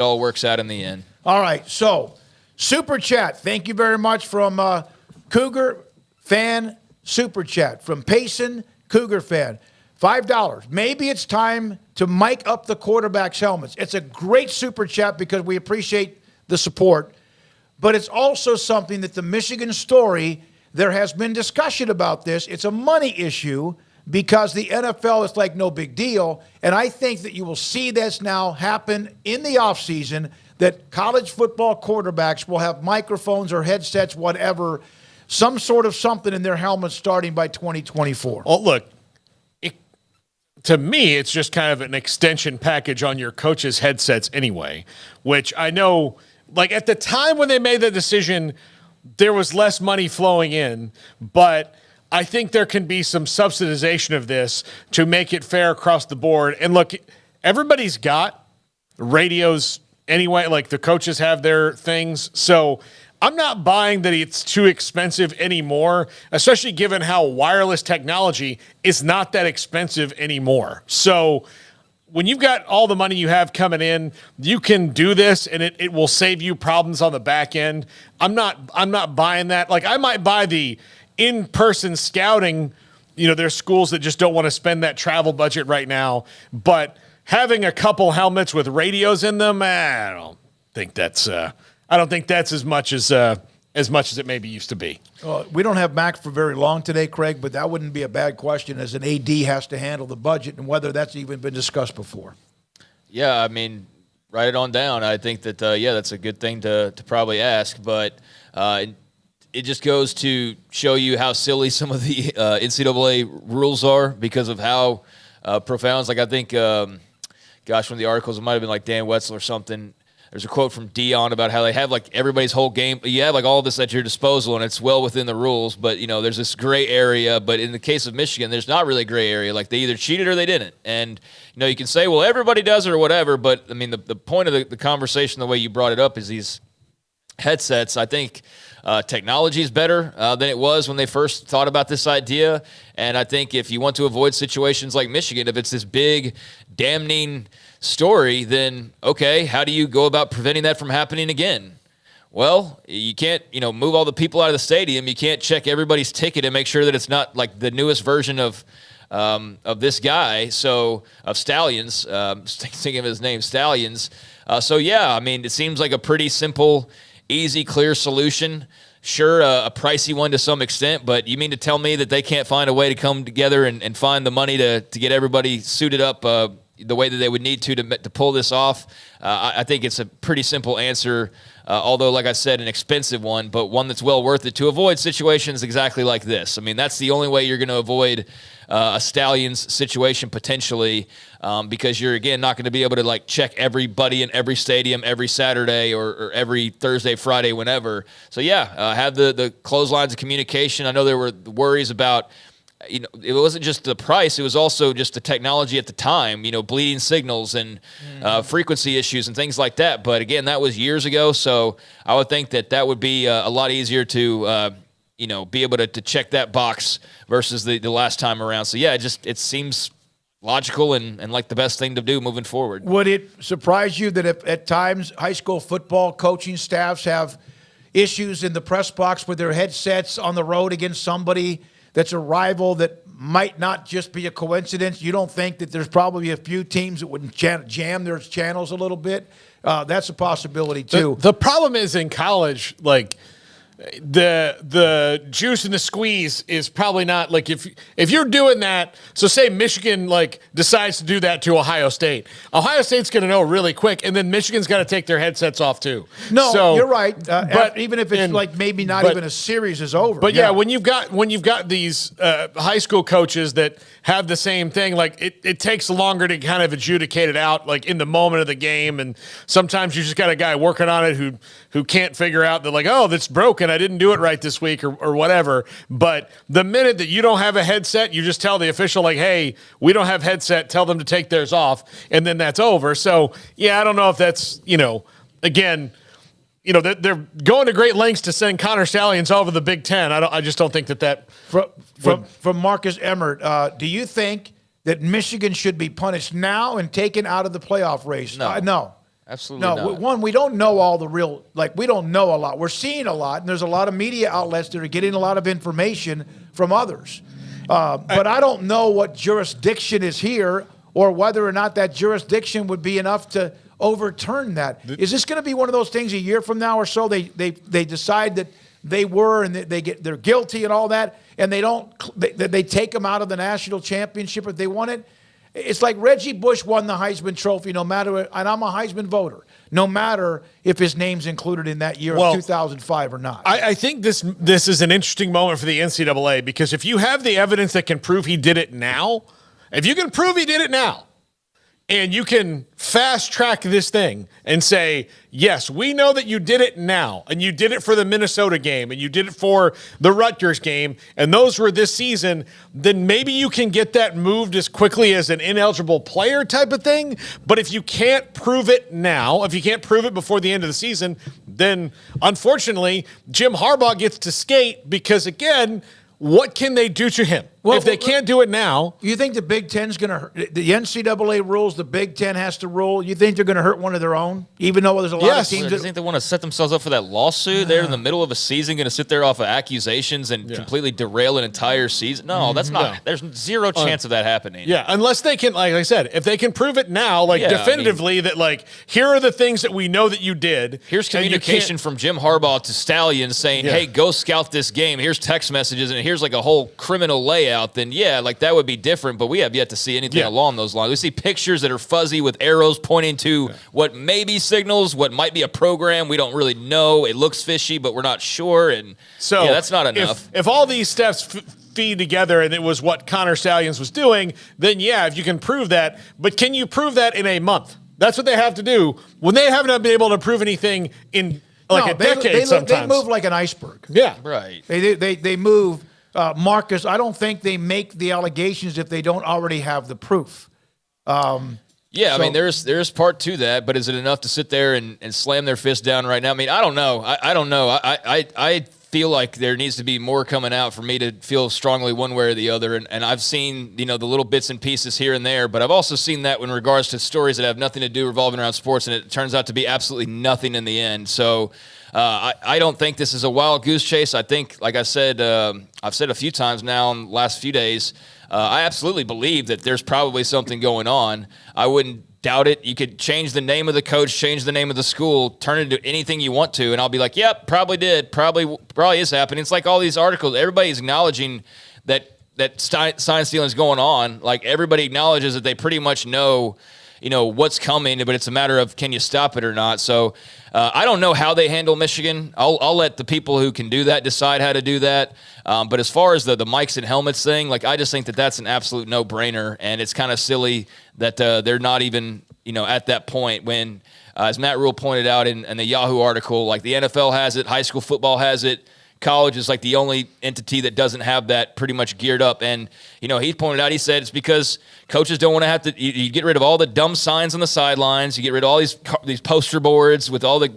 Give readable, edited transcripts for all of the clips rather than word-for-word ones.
all works out in the end. All right, so Super Chat. Thank you very much from Cougar Fan Super Chat. From Payson, Cougar Fan. $5. Maybe it's time to mic up the quarterback's helmets. It's a great Super Chat because we appreciate the support. But it's also something that the Michigan story, there has been discussion about this. It's a money issue because the NFL is like no big deal. And I think that you will see this now happen in the offseason, that college football quarterbacks will have microphones or headsets, whatever, some sort of something in their helmets starting by 2024. Well, look, to me, it's just kind of an extension package on your coach's headsets anyway, which I know, like at the time when they made the decision, there was less money flowing in, but I think there can be some subsidization of this to make it fair across the board. And look, everybody's got radios anyway, like the coaches have their things. So I'm not buying that it's too expensive anymore, especially given how wireless technology is not that expensive anymore. So when you've got all the money you have coming in, you can do this and it will save you problems on the back end. I'm not buying that. Like I might buy the in-person scouting, there's schools that just don't want to spend that travel budget right now, but having a couple helmets with radios in them, I don't think that's as much as it maybe used to be. We don't have Max for very long today, Craig, but that wouldn't be a bad question as an AD has to handle the budget and whether that's even been discussed before. Yeah, I mean, write it on down. I think that, that's a good thing to probably ask, but it just goes to show you how silly some of the NCAA rules are because of how profound. Like I think, one of the articles, it might have been like Dan Wetzel or something. There's a quote from Dion about how they have like everybody's whole game. You have like all this at your disposal, and it's well within the rules. But there's this gray area. But in the case of Michigan, there's not really a gray area. Like they either cheated or they didn't. And you can say, well, everybody does it or whatever. But I mean, the point of the conversation, the way you brought it up, is these headsets. I think technology is better than it was when they first thought about this idea. And I think if you want to avoid situations like Michigan, if it's this big, damning story, then okay, how do you go about preventing that from happening again? Well, you can't, move all the people out of the stadium. You can't check everybody's ticket and make sure that it's not like the newest version of this guy. So of Stallions, thinking of his name, Stallions. It seems like a pretty simple, easy, clear solution. Sure, a pricey one to some extent, but you mean to tell me that they can't find a way to come together and find the money to get everybody suited up the way that they would need to pull this off? I think it's a pretty simple answer, although, like I said, an expensive one, but one that's well worth it to avoid situations exactly like this. I mean, that's the only way you're going to avoid a Stallions situation potentially, because you're, again, not going to be able to check everybody in every stadium every Saturday or every Thursday, Friday, whenever. So, have the clotheslines of communication. I know there were worries about, it wasn't just the price, it was also just the technology at the time, bleeding signals and frequency issues and things like that. But again, that was years ago. So I would think that would be a lot easier to, be able to check that box versus the last time around. So it seems logical and like the best thing to do moving forward. Would it surprise you that if at times high school football coaching staffs have issues in the press box with their headsets on the road against somebody that's a rival that might not just be a coincidence? You don't think that there's probably a few teams that would jam their channels a little bit? That's a possibility too. The problem is in college, the juice and the squeeze is probably not if you're doing that. So say Michigan decides to do that to Ohio State. Ohio State's going to know really quick, and then Michigan's got to take their headsets off too. No, so, you're right. But even if it's maybe not even a series is over. But when you've got these high school coaches that have the same thing, it takes longer to kind of adjudicate it out in the moment of the game, and sometimes you just got a guy working on it who can't figure out that oh, that's broken. I didn't do it right this week or whatever. But the minute that you don't have a headset, you just tell the official, hey, we don't have headset, tell them to take theirs off, and then that's over. So, I don't know if that's, again, they're going to great lengths to send Connor Stallions over the Big Ten. I just don't think that From Marcus Emmert, do you think that Michigan should be punished now and taken out of the playoff race? No. No. Absolutely No, not. one, we don't know all the real, we don't know a lot. We're seeing a lot, and there's a lot of media outlets that are getting a lot of information from others. But I don't know what jurisdiction is here or whether or not that jurisdiction would be enough to overturn that. Is this going to be one of those things a year from now or so they decide that they were and they're guilty and all that, and they take them out of the national championship if they won it? It's like Reggie Bush won the Heisman Trophy, no matter, and I'm a Heisman voter, no matter if his name's included in that year of 2005 or not. I think this is an interesting moment for the NCAA, because if you have the evidence that can prove he did it now, if you can prove he did it now, and you can fast track this thing and say, yes, we know that you did it now, and you did it for the Minnesota game, and you did it for the Rutgers game, and those were this season, then maybe you can get that moved as quickly as an ineligible player type of thing. But if you can't prove it now, if you can't prove it before the end of the season, then unfortunately, Jim Harbaugh gets to skate because, again, what can they do to him? Well, if they can't do it now. You think the Big Ten's going to hurt? The NCAA rules, the Big Ten has to rule. You think they're going to hurt one of their own? Even though there's a lot of teams. Do you think they want to set themselves up for that lawsuit? They're in the middle of a season, going to sit there off of accusations and completely derail an entire season? No, that's not. No. There's zero chance of that happening. Yeah, unless they can, like I said, if they can prove it now, definitively, that here are the things that we know that you did. Here's communication from Jim Harbaugh to Stallion saying, hey, go scout this game. Here's text messages, and here's a whole criminal layout. Then that would be different, but we have yet to see anything along those lines. We see pictures that are fuzzy with arrows pointing to what may be signals, what might be a program. We don't really know. It looks fishy, but we're not sure. And so that's not enough. If all these steps feed together and it was what Connor Stallions was doing, then if you can prove that. But can you prove that in a month? That's what they have to do when they haven't been able to prove anything in a decade sometimes. They move like an iceberg. Yeah. Right. They move. Marcus, I don't think they make the allegations if they don't already have the proof. I mean, there's part to that, but is it enough to sit there and slam their fist down right now? I mean, I don't know. I don't know. I feel like there needs to be more coming out for me to feel strongly one way or the other. And I've seen, the little bits and pieces here and there, but I've also seen that in regards to stories that have nothing to do revolving around sports, and it turns out to be absolutely nothing in the end. So I don't think this is a wild goose chase. I think, like I said, I've said a few times now in the last few days, I absolutely believe that there's probably something going on. I wouldn't doubt it. You could change the name of the coach, change the name of the school, turn it into anything you want to, and I'll be like, yep, probably did. Probably is happening. It's like all these articles. Everybody's acknowledging that sign stealing is going on. Like, everybody acknowledges that they pretty much know what's coming, but it's a matter of, can you stop it or not? So I don't know how they handle Michigan. I'll let the people who can do that decide how to do that. But as far as the mics and helmets thing, I just think that that's an absolute no-brainer, and it's kind of silly that they're not even at that point when, as Matt Rule pointed out in the Yahoo article, the NFL has it, high school football has it. College is the only entity that doesn't have that pretty much geared up. And, he pointed out, he said it's because coaches don't want to have to, you get rid of all the dumb signs on the sidelines. You get rid of all these poster boards with all the,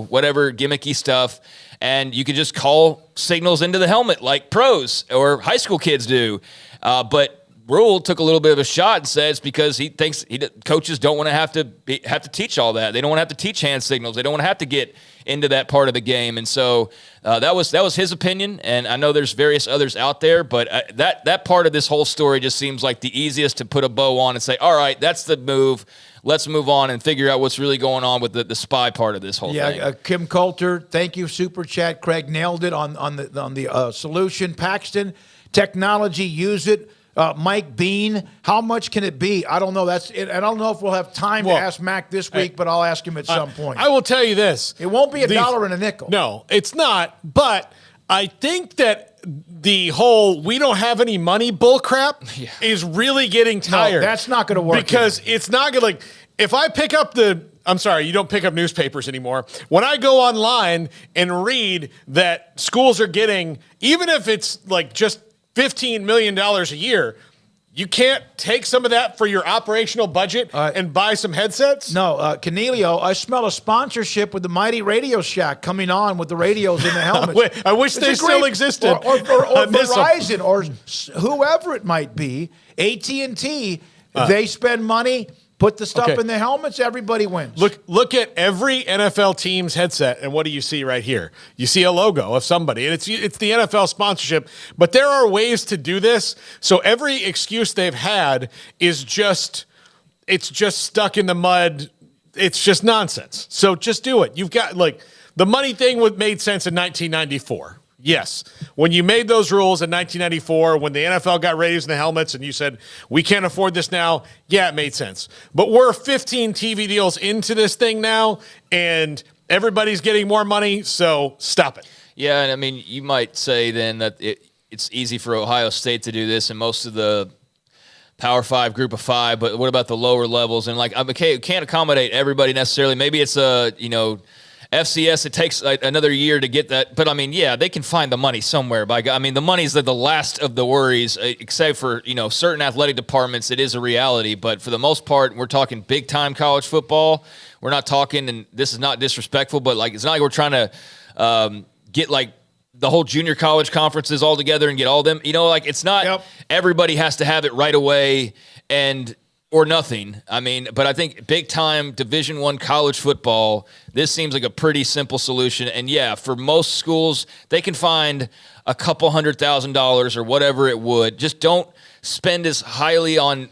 whatever gimmicky stuff. And you could just call signals into the helmet like pros or high school kids do. But Rule took a little bit of a shot and said it's because he thinks coaches don't want to have to teach all that. They don't want to have to teach hand signals. They don't want to have to get into that part of the game. And so that was his opinion. And I know there's various others out there, but that part of this whole story just seems like the easiest to put a bow on and say, all right, that's the move. Let's move on and figure out what's really going on with the spy part of this whole thing. Yeah, Kim Coulter, thank you, Super Chat. Craig nailed it on the solution. Paxton, technology, use it. Mike Bean, how much can it be? I don't know. That's it. I don't know if we'll have time to ask Mac this week, but I'll ask him at some point. I will tell you this. It won't be $1 and a nickel. No, it's not. But I think that the whole we don't have any money bullcrap is really getting tired. No, that's not going to work. Because it's not going to, if I pick up I'm sorry, you don't pick up newspapers anymore. When I go online and read that schools are getting, even if it's just $15 million a year, you can't take some of that for your operational budget and buy some headsets? No, Cornelio, I smell a sponsorship with the Mighty Radio Shack coming on with the radios in the helmets. I wish they still existed. Or Verizon or whoever it might be, AT&T, they spend money. Put the stuff Okay. in the helmets, everybody wins. Look at every NFL team's headset, and what do you see right here? You see a logo of somebody, and it's the NFL sponsorship. But there are ways to do this. So every excuse they've had is just stuck in the mud. It's just nonsense. So just do it. You've got the money thing made sense in 1994. Yes. When you made those rules in 1994, when the NFL got ratings in the helmets and you said, we can't afford this now, yeah, it made sense. But we're 15 TV deals into this thing now, and everybody's getting more money, so stop it. Yeah, and I mean, you might say then that it's easy for Ohio State to do this and most of the Power 5, Group of 5, but what about the lower levels? And okay, can't accommodate everybody necessarily. Maybe it's FCS, it takes another year to get that. But, I mean, yeah, they can find the money somewhere. The money's the last of the worries, except for, certain athletic departments, it is a reality. But for the most part, we're talking big-time college football. We're not talking, and this is not disrespectful, but, it's not like we're trying to get, the whole junior college conferences all together and get all them. It's not everybody has to have it right away or nothing. But I think big-time Division I college football, this seems like a pretty simple solution. And, yeah, for most schools, they can find a couple $100,000 or whatever it would. Just don't spend as highly on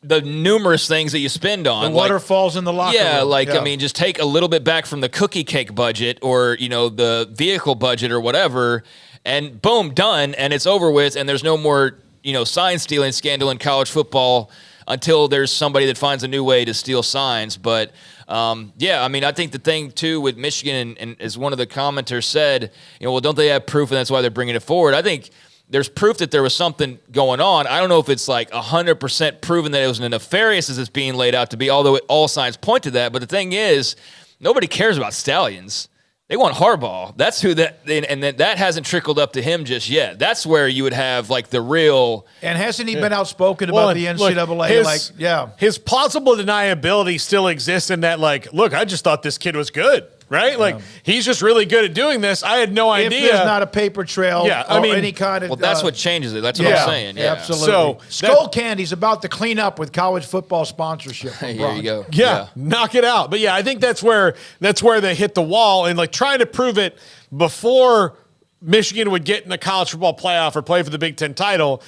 the numerous things that you spend on. The waterfalls in the locker room. Just take a little bit back from the cookie cake budget or, the vehicle budget or whatever, and boom, done, and it's over with, and there's no more, sign-stealing scandal in college football until there's somebody that finds a new way to steal signs. But, I think the thing, too, with Michigan, and as one of the commenters said, don't they have proof, and that's why they're bringing it forward? I think there's proof that there was something going on. I don't know if it's 100% proven that it was as nefarious as it's being laid out to be, although all signs point to that. But the thing is, nobody cares about Stallions. They want Harbaugh. That's who that hasn't trickled up to him just yet. That's where you would have the real. And hasn't he been outspoken about the NCAA? His plausible deniability still exists in that, look, I just thought this kid was good. Right? He's just really good at doing this. I had no idea. If there's not a paper trail or any kind of... Well, that's what changes it. That's what I'm saying. Yeah, absolutely. So Skull Candy's about to clean up with college football sponsorship. Here you go. Yeah, knock it out. But, yeah, I think that's where they hit the wall. And, trying to prove it before Michigan would get in the college football playoff or play for the Big Ten title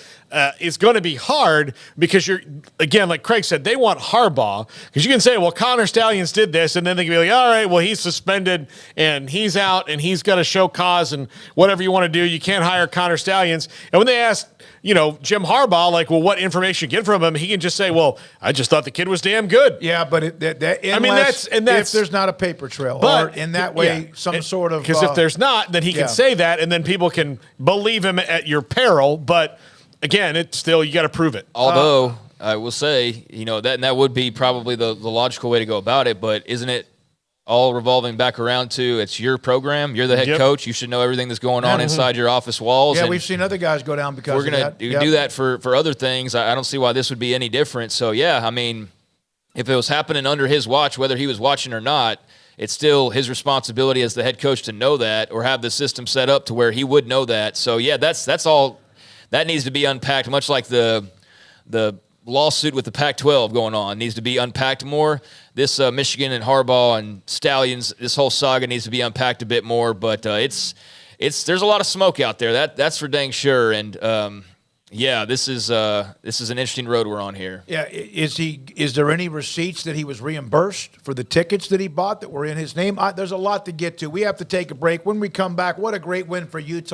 is going to be hard because again, like Craig said, they want Harbaugh because you can say, well, Connor Stallions did this, and then they can be like, all right, well, he's suspended and he's out and he's got to show cause and whatever you want to do. You can't hire Connor Stallions. And when they ask, Jim Harbaugh, well, what information you get from him, he can just say, well, I just thought the kid was damn good. Yeah, but that's if there's not a paper trail, or in that way, some sort of because if there's not, then he can say that, and then people can believe him at your peril. But again, it's still you got to prove it. Although I will say, that would be probably the logical way to go about it. But isn't it all revolving back around to it's your program? You're the head coach. You should know everything that's going on inside your office walls. Yeah, we've seen other guys go down because we're going to do that for other things. I don't see why this would be any different. So, yeah, if it was happening under his watch, whether he was watching or not, it's still his responsibility as the head coach to know that or have the system set up to where he would know that. So, yeah, that's all. That needs to be unpacked, much like the lawsuit with the Pac-12 going on needs to be unpacked more. This Michigan and Harbaugh and Stallions, this whole saga needs to be unpacked a bit more. But there's a lot of smoke out there. That's for dang sure. And this is an interesting road we're on here. Yeah, is there any receipts that he was reimbursed for the tickets that he bought that were in his name? There's a lot to get to. We have to take a break. When we come back, what a great win for Utah.